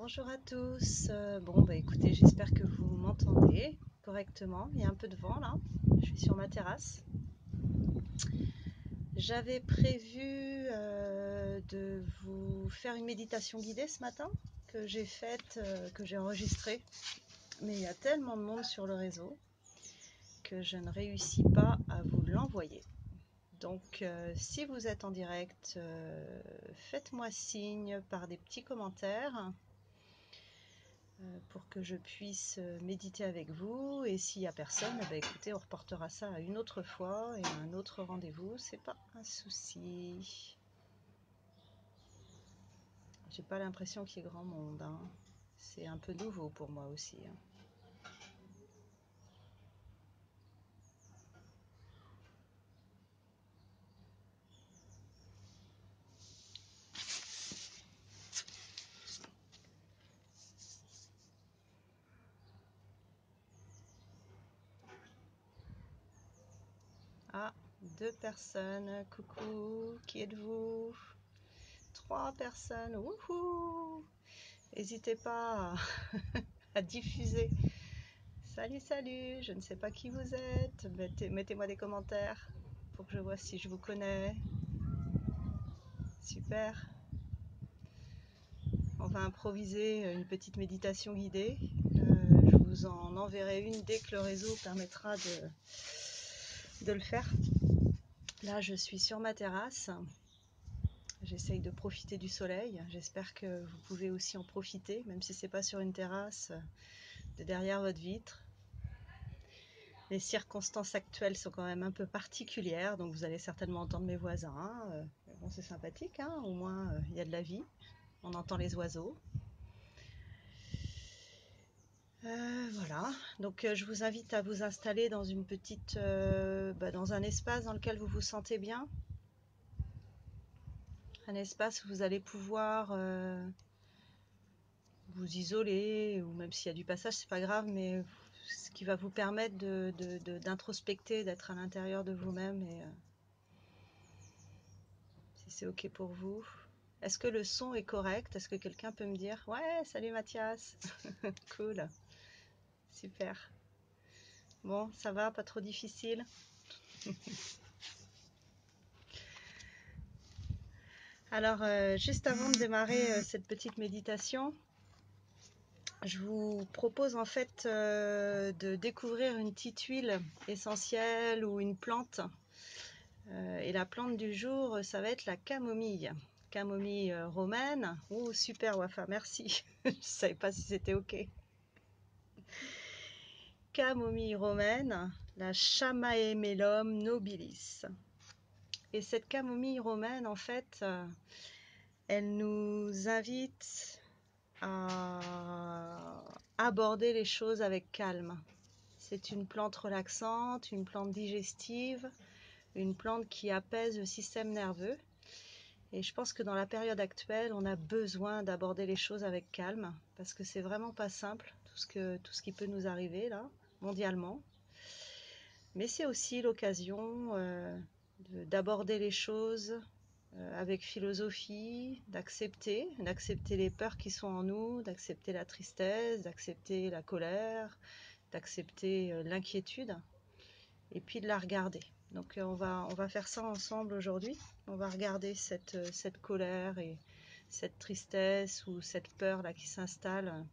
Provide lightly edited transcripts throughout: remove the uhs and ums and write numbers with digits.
Bonjour à tous. Bon, bah écoutez, j'espère que vous m'entendez correctement. Il y a un peu de vent là. Je suis sur ma terrasse. J'avais prévu de vous faire une méditation guidée ce matin que j'ai faite, que j'ai enregistrée. Mais il y a tellement de monde sur le réseau que je ne réussis pas à vous l'envoyer. Donc, si vous êtes en direct, faites-moi signe par des petits commentaires pour que je puisse méditer avec vous. Et s'il n'y a personne, eh ben, écoutez, on reportera ça à une autre fois et à un autre rendez-vous, c'est pas un souci. J'ai pas l'impression qu'il y ait grand monde, hein. C'est un peu nouveau pour moi aussi, hein. Ah, deux personnes, coucou, qui êtes-vous? Trois personnes, wouhou! N'hésitez pas à diffuser. Salut, salut, je ne sais pas qui vous êtes. Mettez-moi des commentaires pour que je vois si je vous connais. Super. On va improviser une petite méditation guidée. Je vous en enverrai une dès que le réseau permettra de le faire. Là, je suis sur ma terrasse. J'essaye de profiter du soleil. J'espère que vous pouvez aussi en profiter, même si c'est pas sur une terrasse, de derrière votre vitre. Les circonstances actuelles sont quand même un peu particulières, donc vous allez certainement entendre mes voisins. Bon, c'est sympathique, hein, au moins il y a de la vie. On entend les oiseaux. Voilà, donc je vous invite à vous installer dans une petite, dans un espace dans lequel vous vous sentez bien, un espace où vous allez pouvoir vous isoler, ou même s'il y a du passage, c'est pas grave, mais ce qui va vous permettre d'introspecter, d'être à l'intérieur de vous-même, et si c'est ok pour vous. Est-ce que le son est correct? Est-ce que quelqu'un peut me dire? Ouais, salut Mathias. Cool, super. Bon, ça va, pas trop difficile? Alors, juste avant de démarrer cette petite méditation, je vous propose en fait de découvrir une petite huile essentielle ou une plante. Et la plante du jour, ça va être la camomille. Camomille romaine. Oh, super Wafa, merci. Je ne savais pas si c'était ok. Camomille romaine, la Chamaemelum nobilis. Et cette camomille romaine, en fait, elle nous invite à aborder les choses avec calme. C'est une plante relaxante, une plante digestive, une plante qui apaise le système nerveux. Et je pense que dans la période actuelle, on a besoin d'aborder les choses avec calme, parce que c'est vraiment pas simple, tout ce qui peut nous arriver là, mondialement. Mais c'est aussi l'occasion d'aborder les choses avec philosophie, d'accepter les peurs qui sont en nous, d'accepter la tristesse, d'accepter la colère, d'accepter l'inquiétude, et puis de la regarder. Donc on va faire ça ensemble aujourd'hui. On va regarder cette colère et cette tristesse ou cette peur là qui s'installe,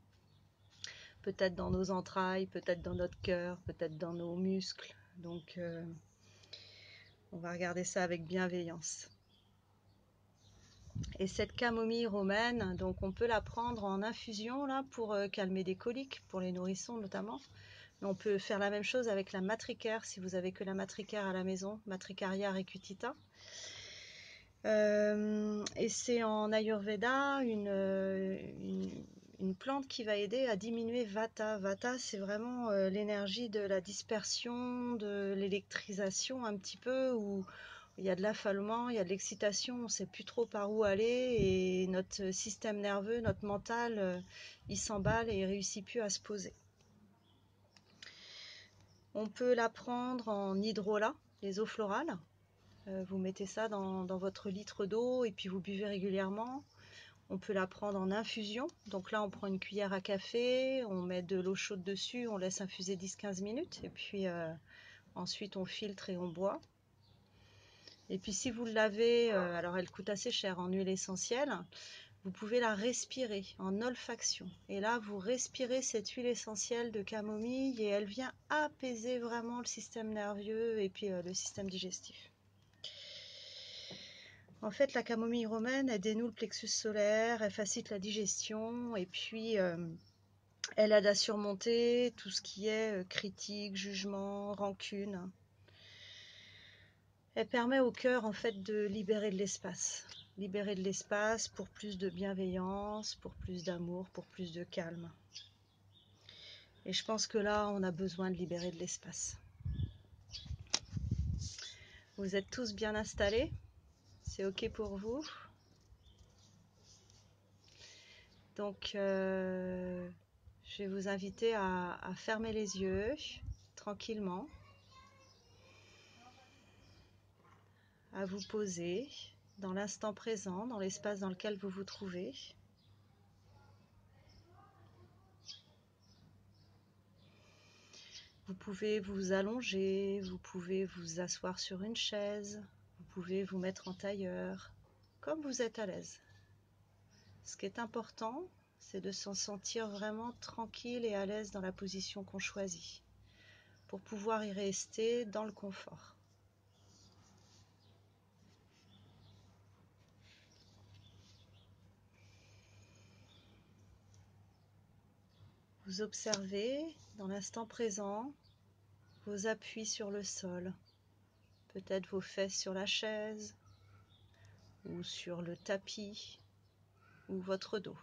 peut-être dans nos entrailles, peut-être dans notre cœur, peut-être dans nos muscles. Donc on va regarder ça avec bienveillance. Et cette camomille romaine, donc on peut la prendre en infusion là pour calmer des coliques, pour les nourrissons notamment. Mais on peut faire la même chose avec la matricaire si vous avez que la matricaire à la maison, Matricaria recutita. Et c'est en Ayurveda une plante qui va aider à diminuer Vata. Vata, c'est vraiment l'énergie de la dispersion, de l'électrisation un petit peu, où il y a de l'affolement, il y a de l'excitation, on ne sait plus trop par où aller, et notre système nerveux, notre mental, il s'emballe et il ne réussit plus à se poser. On peut la prendre en hydrolat, les eaux florales. Vous mettez ça dans votre litre d'eau et puis vous buvez régulièrement. On peut la prendre en infusion. Donc là, on prend une cuillère à café, on met de l'eau chaude dessus, on laisse infuser 10-15 minutes. Et puis ensuite, on filtre et on boit. Et puis si vous l'avez, alors elle coûte assez cher en huile essentielle, vous pouvez la respirer en olfaction. Et là, vous respirez cette huile essentielle de camomille et elle vient apaiser vraiment le système nerveux et puis le système digestif. En fait, la camomille romaine, elle dénoue le plexus solaire, elle facilite la digestion et puis elle aide à surmonter tout ce qui est critique, jugement, rancune. Elle permet au cœur en fait de libérer de l'espace. Libérer de l'espace pour plus de bienveillance, pour plus d'amour, pour plus de calme. Et je pense que là, on a besoin de libérer de l'espace. Vous êtes tous bien installés? C'est OK pour vous? Donc, je vais vous inviter à fermer les yeux tranquillement, à vous poser dans l'instant présent, dans l'espace dans lequel vous vous trouvez. Vous pouvez vous allonger, vous pouvez vous asseoir sur une chaise, vous pouvez vous mettre en tailleur, comme vous êtes à l'aise. Ce qui est important, c'est de se sentir vraiment tranquille et à l'aise dans la position qu'on choisit, pour pouvoir y rester dans le confort. Vous observez dans l'instant présent vos appuis sur le sol, peut-être vos fesses sur la chaise ou sur le tapis ou votre dos.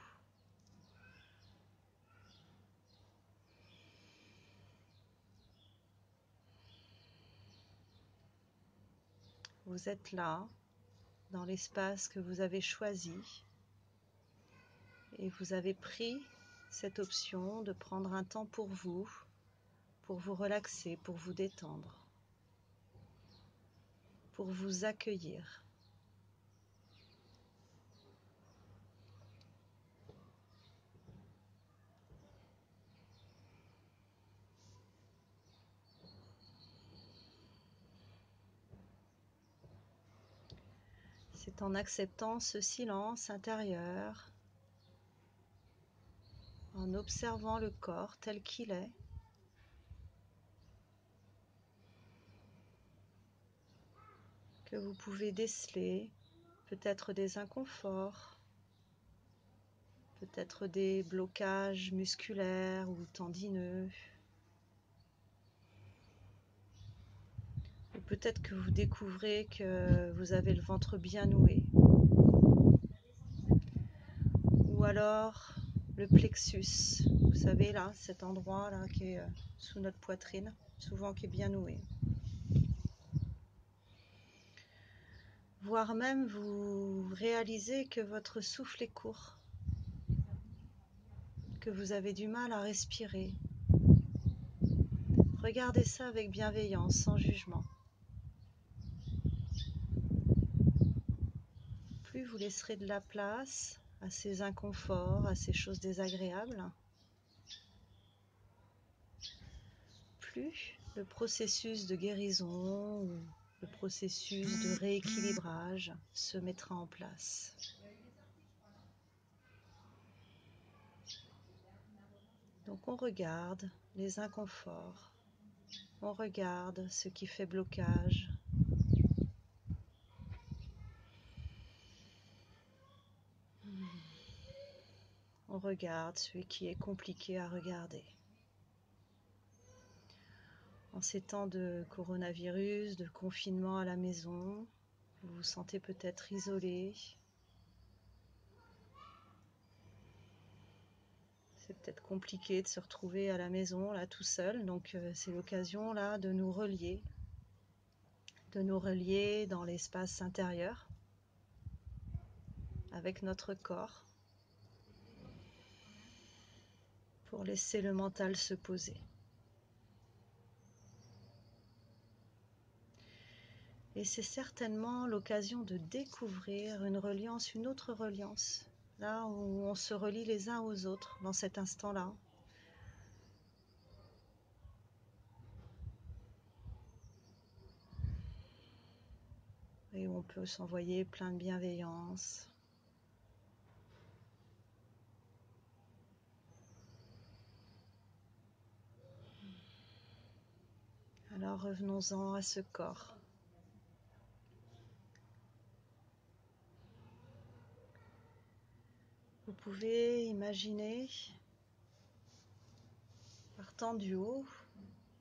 Vous êtes là, dans l'espace que vous avez choisi et vous avez pris cette option de prendre un temps pour vous relaxer, pour vous détendre, pour vous accueillir. C'est en acceptant ce silence intérieur, en observant le corps tel qu'il est, que vous pouvez déceler peut-être des inconforts, peut-être des blocages musculaires ou tendineux. Ou peut-être que vous découvrez que vous avez le ventre bien noué. Ou alors le plexus, vous savez là, cet endroit là qui est sous notre poitrine, souvent qui est bien noué. Voire même vous réalisez que votre souffle est court, que vous avez du mal à respirer. Regardez ça avec bienveillance, sans jugement. Plus vous laisserez de la place à ces inconforts, à ces choses désagréables, plus le processus de guérison ou le processus de rééquilibrage se mettra en place. Donc on regarde les inconforts, on regarde ce qui fait blocage. On regarde ce qui est compliqué à regarder. En ces temps de coronavirus, de confinement à la maison, vous vous sentez peut-être isolé. C'est peut-être compliqué de se retrouver à la maison, là, tout seul. Donc, c'est l'occasion, là, de nous relier dans l'espace intérieur, avec notre corps, pour laisser le mental se poser. Et c'est certainement l'occasion de découvrir une autre reliance, là où on se relie les uns aux autres dans cet instant-là. Et où on peut s'envoyer plein de bienveillance. Alors revenons-en à ce corps. Vous pouvez imaginer, partant du haut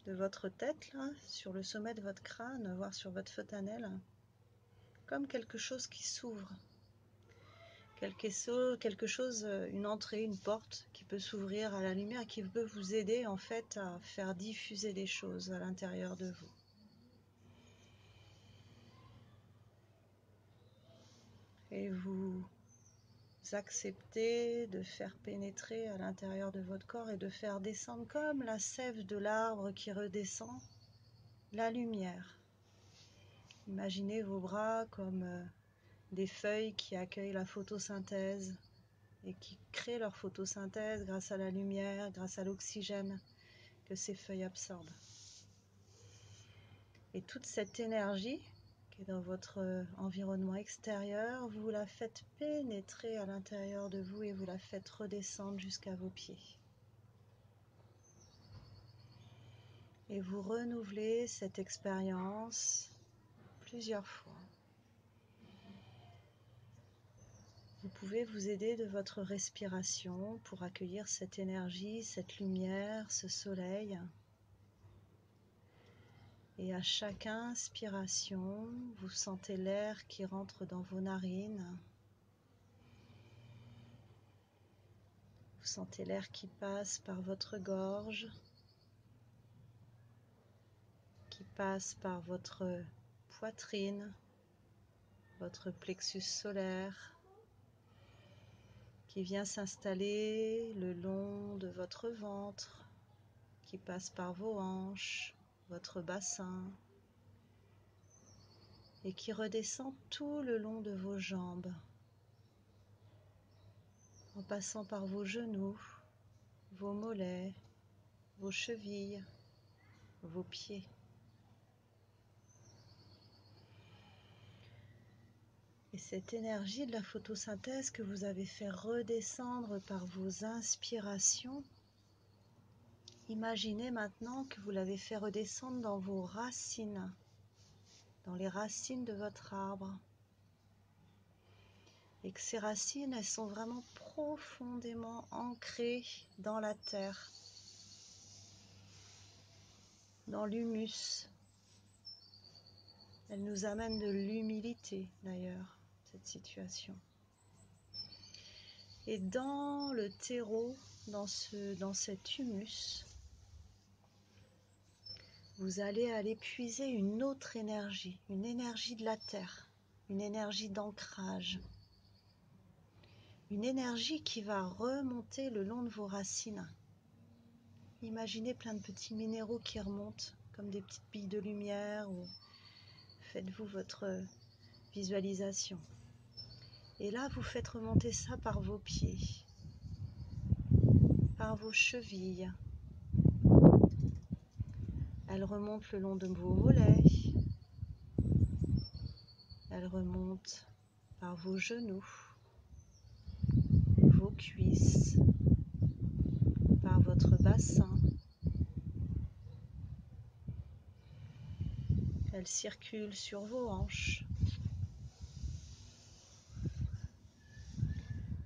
de votre tête, là, sur le sommet de votre crâne, voire sur votre fontanelle, comme quelque chose qui s'ouvre. Quelque chose, une entrée, une porte qui peut s'ouvrir à la lumière, qui peut vous aider en fait à faire diffuser des choses à l'intérieur de vous. Et vous acceptez de faire pénétrer à l'intérieur de votre corps et de faire descendre comme la sève de l'arbre qui redescend, la lumière. Imaginez vos bras comme des feuilles qui accueillent la photosynthèse et qui créent leur photosynthèse grâce à la lumière, grâce à l'oxygène que ces feuilles absorbent. Et toute cette énergie qui est dans votre environnement extérieur, vous la faites pénétrer à l'intérieur de vous et vous la faites redescendre jusqu'à vos pieds. Et vous renouvelez cette expérience plusieurs fois. Vous pouvez vous aider de votre respiration pour accueillir cette énergie, cette lumière, ce soleil. Et à chaque inspiration, vous sentez l'air qui rentre dans vos narines. Vous sentez l'air qui passe par votre gorge, qui passe par votre poitrine, votre plexus solaire, qui vient s'installer le long de votre ventre, qui passe par vos hanches, votre bassin, et qui redescend tout le long de vos jambes, en passant par vos genoux, vos mollets, vos chevilles, vos pieds. Et cette énergie de la photosynthèse que vous avez fait redescendre par vos inspirations, imaginez maintenant que vous l'avez fait redescendre dans vos racines, dans les racines de votre arbre. Et que ces racines, elles sont vraiment profondément ancrées dans la terre, dans l'humus. Elle nous amène de l'humilité d'ailleurs, cette situation. Et dans le terreau, dans cet humus, vous allez aller puiser une autre énergie, une énergie de la terre, une énergie d'ancrage. Une énergie qui va remonter le long de vos racines. Imaginez plein de petits minéraux qui remontent comme des petites billes de lumière ou faites-vous votre visualisation. Et là, vous faites remonter ça par vos pieds, par vos chevilles. Elle remonte le long de vos mollets. Elle remonte par vos genoux, vos cuisses, par votre bassin. Elle circule sur vos hanches.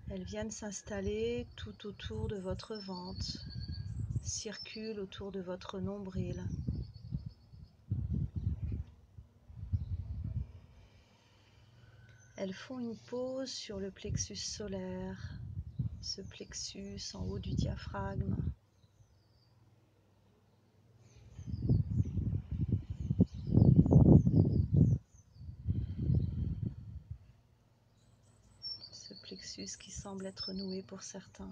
Elles viennent s'installer tout autour de votre ventre, circulent autour de votre nombril. Elles font une pause sur le plexus solaire, ce plexus en haut du diaphragme. Ce plexus qui semble être noué pour certains.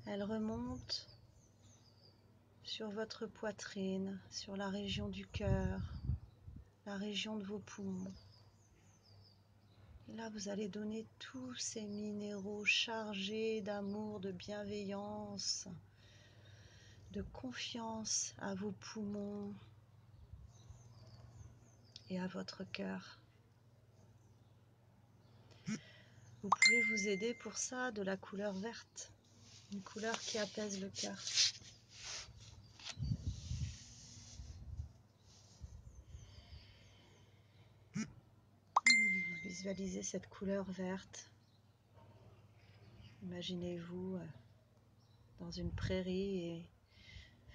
Elle remonte sur votre poitrine, sur la région du cœur, la région de vos poumons. Et là, vous allez donner tous ces minéraux chargés d'amour, de bienveillance, de confiance à vos poumons et à votre cœur. Vous pouvez vous aider pour ça de la couleur verte, une couleur qui apaise le cœur. Visualisez cette couleur verte. Imaginez-vous dans une prairie et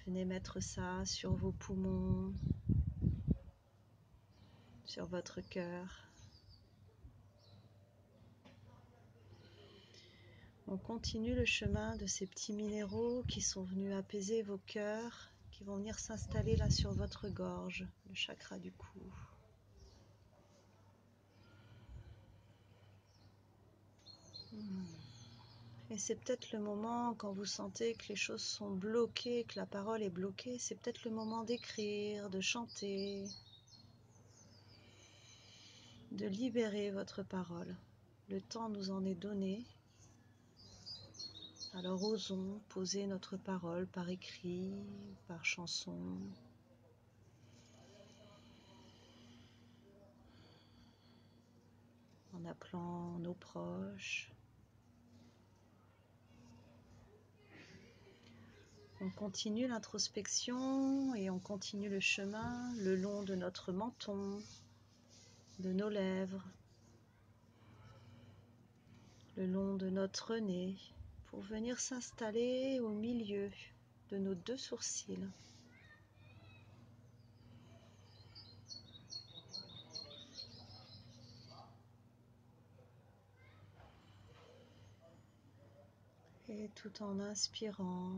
venez mettre ça sur vos poumons, sur votre cœur. On continue le chemin de ces petits minéraux qui sont venus apaiser vos cœurs, qui vont venir s'installer là sur votre gorge, le chakra du cou. Et c'est peut-être le moment, quand vous sentez que les choses sont bloquées, que la parole est bloquée, c'est peut-être le moment d'écrire, de chanter, de libérer votre parole. Le temps nous en est donné. Alors osons poser notre parole par écrit, par chanson. En appelant nos proches. On continue l'introspection et on continue le chemin le long de notre menton, de nos lèvres, le long de notre nez, pour venir s'installer au milieu de nos deux sourcils. Et tout en inspirant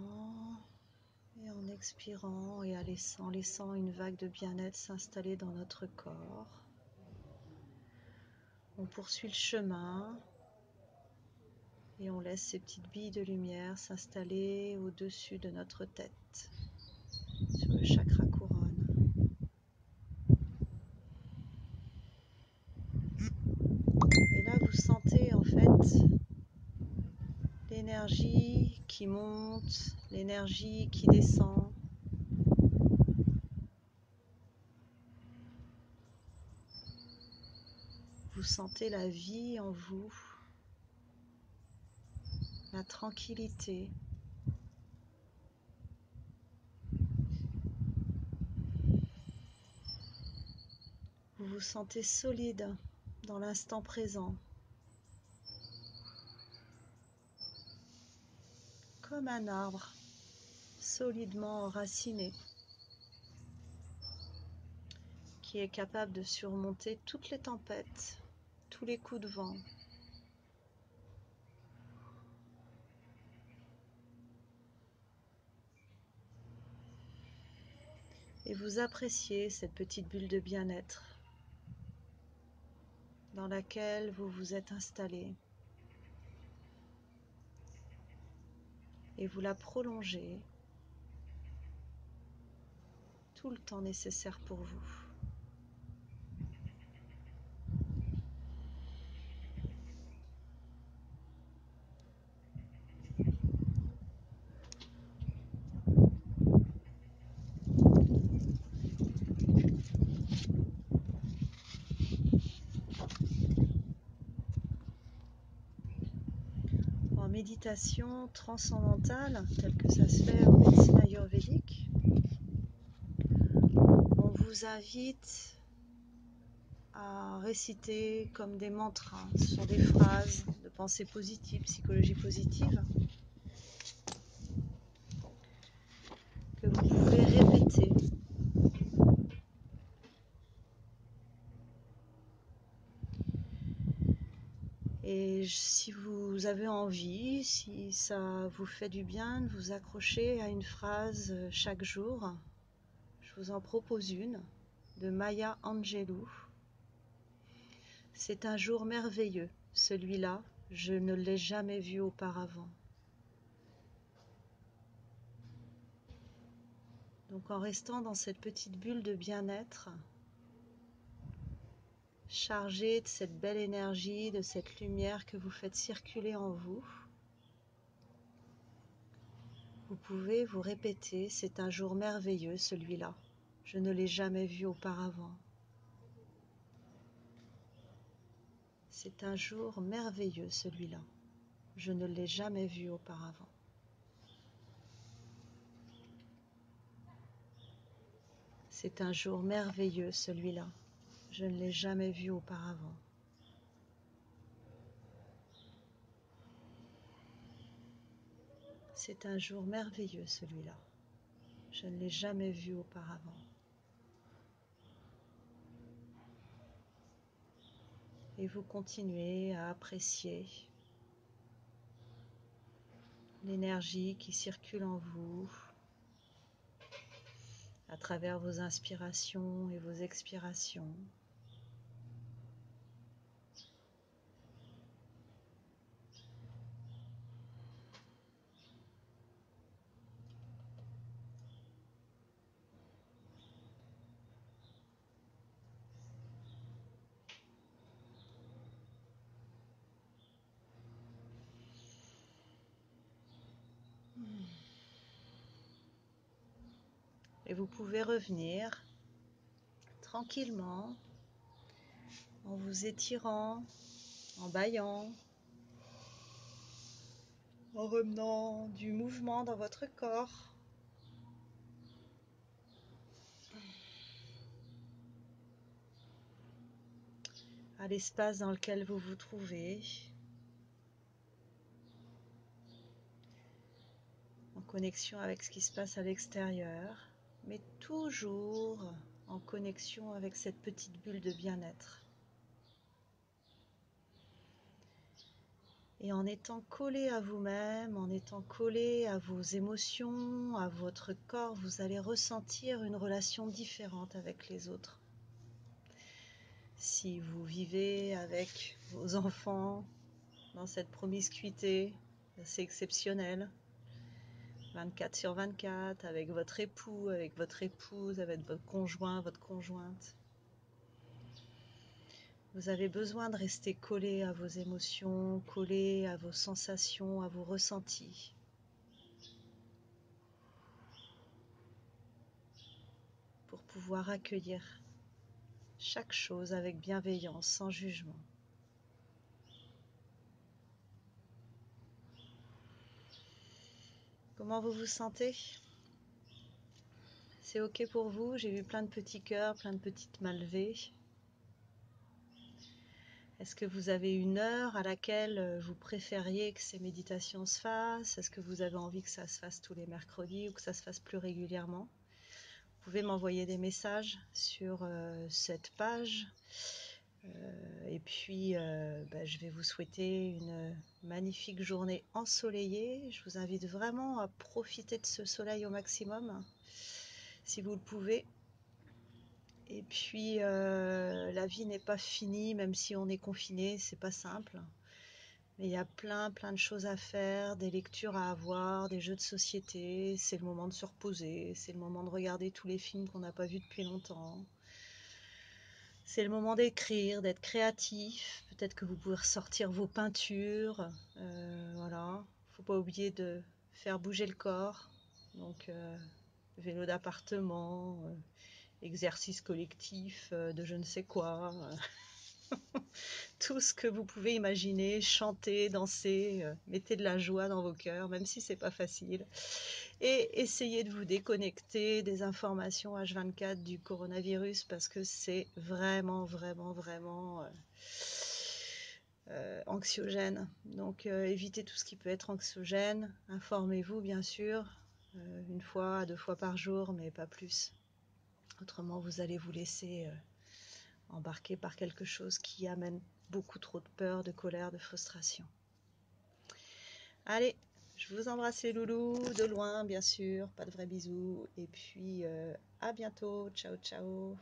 et en expirant et en laissant une vague de bien-être s'installer dans notre corps. On poursuit le chemin et on laisse ces petites billes de lumière s'installer au-dessus de notre tête, sur le chakra couronne. Et là, vous sentez en fait l'énergie qui monte, l'énergie qui descend. Vous sentez la vie en vous, la tranquillité. Vous vous sentez solide dans l'instant présent, comme un arbre solidement enraciné, qui est capable de surmonter toutes les tempêtes, tous les coups de vent. Et vous appréciez cette petite bulle de bien-être dans laquelle vous vous êtes installé. Et vous la prolongez tout le temps nécessaire pour vous. En méditation transcendantale, telle que ça se fait en médecine ayurvédique, on vous invite à réciter comme des mantras. Ce sont des phrases de pensée positive, psychologie positive, que vous pouvez répéter. Et si vous avez envie, si ça vous fait du bien de vous accrocher à une phrase chaque jour, je vous en propose une de Maya Angelou. C'est un jour merveilleux, celui-là, je ne l'ai jamais vu auparavant. Donc en restant dans cette petite bulle de bien-être, chargé de cette belle énergie, de cette lumière que vous faites circuler en vous. Vous pouvez vous répéter, c'est un jour merveilleux celui-là. Je ne l'ai jamais vu auparavant. C'est un jour merveilleux celui-là. Je ne l'ai jamais vu auparavant. C'est un jour merveilleux celui-là. Je ne l'ai jamais vu auparavant. C'est un jour merveilleux celui-là. Je ne l'ai jamais vu auparavant. Et vous continuez à apprécier l'énergie qui circule en vous à travers vos inspirations et vos expirations. Et vous pouvez revenir tranquillement en vous étirant, en bâillant, en remenant du mouvement dans votre corps. À l'espace dans lequel vous vous trouvez, en connexion avec ce qui se passe à l'extérieur, mais toujours en connexion avec cette petite bulle de bien-être. Et en étant collé à vous-même, en étant collé à vos émotions, à votre corps, vous allez ressentir une relation différente avec les autres. Si vous vivez avec vos enfants dans cette promiscuité, c'est exceptionnel. 24/24, avec votre époux, avec votre épouse, avec votre conjoint, votre conjointe. Vous avez besoin de rester collé à vos émotions, collé à vos sensations, à vos ressentis. Pour pouvoir accueillir chaque chose avec bienveillance, sans jugement. Comment vous vous sentez? C'est ok pour vous? J'ai vu plein de petits cœurs, plein de petites mains levées. Est-ce que vous avez une heure à laquelle vous préfériez que ces méditations se fassent? Est-ce que vous avez envie que ça se fasse tous les mercredis ou que ça se fasse plus régulièrement? Vous pouvez m'envoyer des messages sur cette page. Et puis, je vais vous souhaiter une magnifique journée ensoleillée. Je vous invite vraiment à profiter de ce soleil au maximum, si vous le pouvez. Et puis, la vie n'est pas finie, même si on est confiné, c'est pas simple. Mais il y a plein de choses à faire, des lectures à avoir, des jeux de société. C'est le moment de se reposer, c'est le moment de regarder tous les films qu'on n'a pas vus depuis longtemps. C'est le moment d'écrire, d'être créatif. Peut-être que vous pouvez ressortir vos peintures. Voilà. Faut pas oublier de faire bouger le corps. Donc, vélo d'appartement, exercice collectif de je ne sais quoi. Tout ce que vous pouvez imaginer, chanter, danser, mettez de la joie dans vos cœurs, même si c'est pas facile. Et essayez de vous déconnecter des informations H24 du coronavirus parce que c'est vraiment anxiogène. Donc évitez tout ce qui peut être anxiogène. Informez-vous bien sûr, 1 fois, 2 fois par jour, mais pas plus. Autrement, vous allez vous laisser embarquer par quelque chose qui amène beaucoup trop de peur, de colère, de frustration. Allez, je vous embrasse les loulous, de loin bien sûr, pas de vrais bisous, et puis à bientôt, ciao ciao.